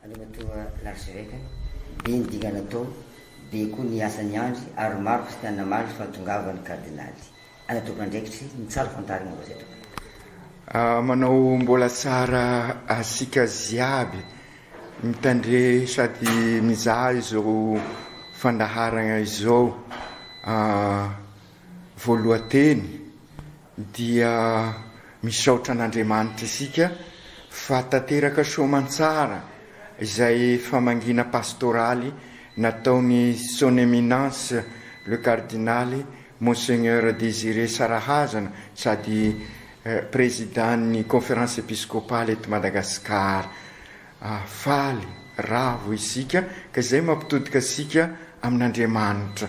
Alematoa l'archevêque be ny dingana tao be koa ny asany andry ary maro sy tanana maro fahatongavany kardinaly anatokana ndraikitry ny tsara fantarina ro zay tokony manao mbola tsara asika ziaby mitandre sady mizaha izao fandaharana izao voalohateny dia misaotra an'Andriamanitra isika fa tanteraka soamantsara izay famangina pastoraly nataony son éminence le cardinal Monseigneur Désiré Sarahazana sady présidentsy conférence épiscopale eto Madagasikara faly ravo isika ka izay mampitodika asika amin'Andriamanitra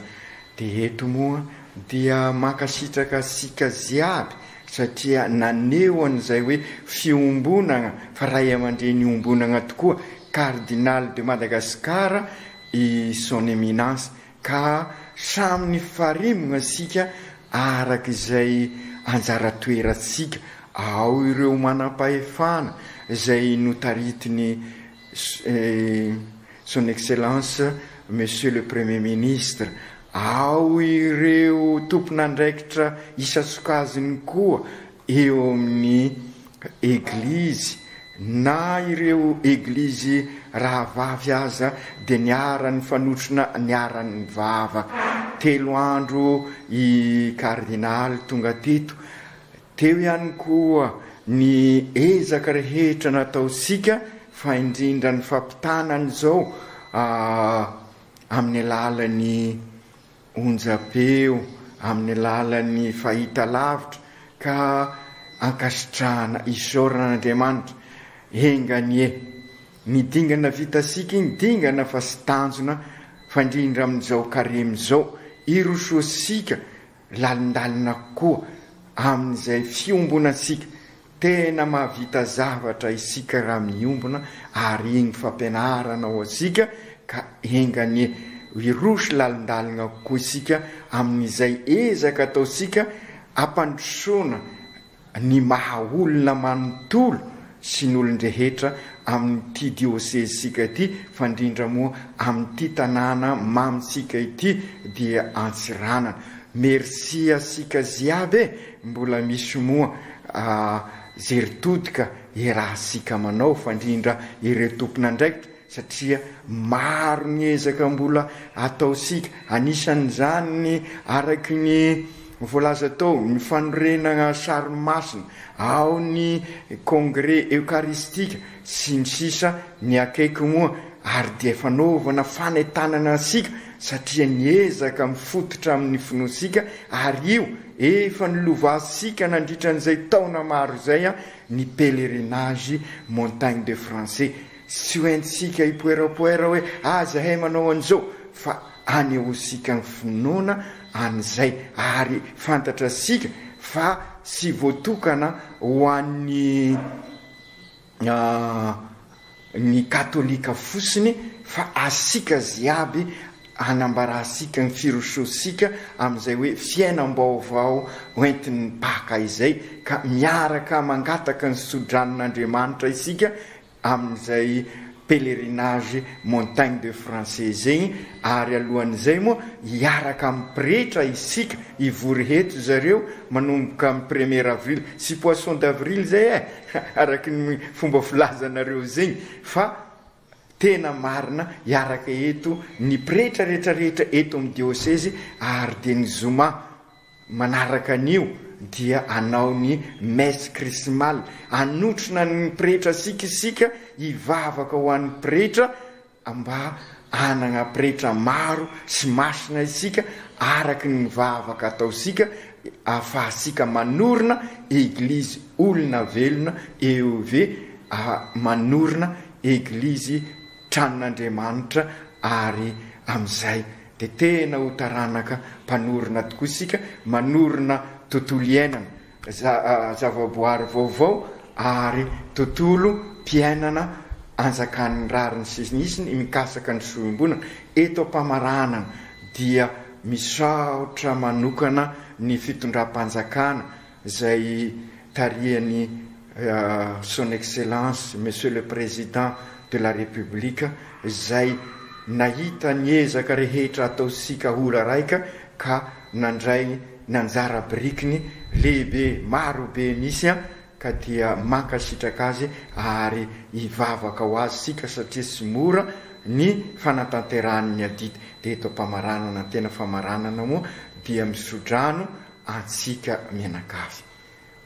dia eto moa dia mankasitraka asika ziaby satria naneo an'izay hoe fiombonana fa ray aman-dreny ombonana tokoa cardinal de Madagasikara i son éminence ka samy farimona asika araka izay anjara toeratsika ao ireo manam-pahefana izay notaritiny son excellence monsieur le premier ministre ao ireo tompon'andraikitra isasokaziny koa eo amin'ny eglizy na ireo eglizy raha vavy aza dia niarany fanotrona niarany vava telo andro i kardinaly tonga teto teo ihany koa ny ezaka rehetra nataosika fa indrindra ny fampitanany zao amin'ny alalan'ny onjapeo amin'ny alalan'ny fahita lavitra ka ankasitrahana isaoran'Andriamanitra enganie ny dingana vitasika iny dingana fa sy tanjona fa indrindra amin'izao karemy zao irosoasika lalindalina koa amin'izay fiombonasika tena mahavita zavatra isika raha miombona ary iny fampianarana ao asika ka enganie irosy lalindalina koa isika amin'izay ezaka ataosika ampandrosoana ny mahaolona manontolo sy ny olon-drehetra amin'ity diosezysika ity fa indrindra moa amin'ity tanàna mamitsika ity dia antsiranana merci asika ziaby mbola misy moa zeritodika irahasika manao fa indrindra ireo tompon'andraikitra satria maro ny ezaka mbola ataosika anisan'izany ny araky ny voalaza tao ny fanorenana sarymasina ao ny congrès eucharistika sy ny sisa ny akaiky moa ary dia fanaovana fanetanana asika satria ny ezaka mifototra amin'ny finosika ary io efa nilovasika nandritra an'izay taona maro izay ny pèlerinage montagne de français sy hoentsika hipoerapoera hoe zahay manao an'izao fa aneosika ny finoana an'izay ary fantatra sika fa sy voatokana ho an'ny ny katolika fosiny fa asika ziaby anambarasika ny firososika amin'izay hoe fiainam-baovao hoentin'ny paka izay ka miaraka mangataka ny sodranon'Andriamanitra isika amin'izay pèlerinage montagne de français zegny ary alohan'izay moa hiaraka mipretra isika ivory heto zareo manomboka amin'ny 1er avril sy poisson d'avril zay araky ny fomba filazanareo zegny fa tena marina hiaraka eto ny pretra rehetrarehetra eto amin'ny dioseze ary dia ny zoma manaraka an'io dia anao ny messe chrismale anotrona ny pretra sikisika hivavaka ho an'ny pretra mba anana pretra maro sy masina isika araky ny vavaka ataosika ahafahasika manorina eglizy olona velona eo ve manorina eglizy tranon'Andriamanitra ary amin'izay dia tena ho taranaka mpanorina tokoa isika manorina tontolo iainana zavaboary vaovao ary tontolo mpiainana anjakan'ny rariny sinisiny mikasaka ny soimbonana eto ampamaranana dia misaotra manokana ny fitondram-panjakana izay tarihany son excellence monsieur le président de la république zay nahita niezaka rehetra ataosika ora raika ka nandray nanjara birikiny lehibe marobe misy ka dia mankasitraka azy ary ivavaka ho azy sika satria sy mora ny fanatanterahany adity de eto mpamaranana tena famaranana moa dia misodrano antsika mianakavy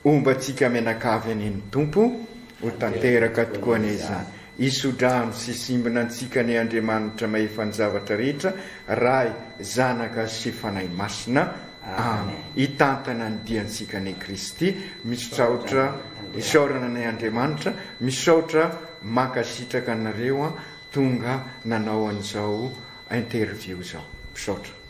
ombatsika mianakavy aneny tompo ho tanteraka tokoa ny zany isodrano sy simbina antsika ny Andriamanitra mahefany zavatra rehetra ray zanaka sy fanahy masina hitantana ny diantsika ny Kristy misaotra isaorana ny Andriamanitra misaotra mankasitraka anareo tonga nanao an'izao interview zao misaotra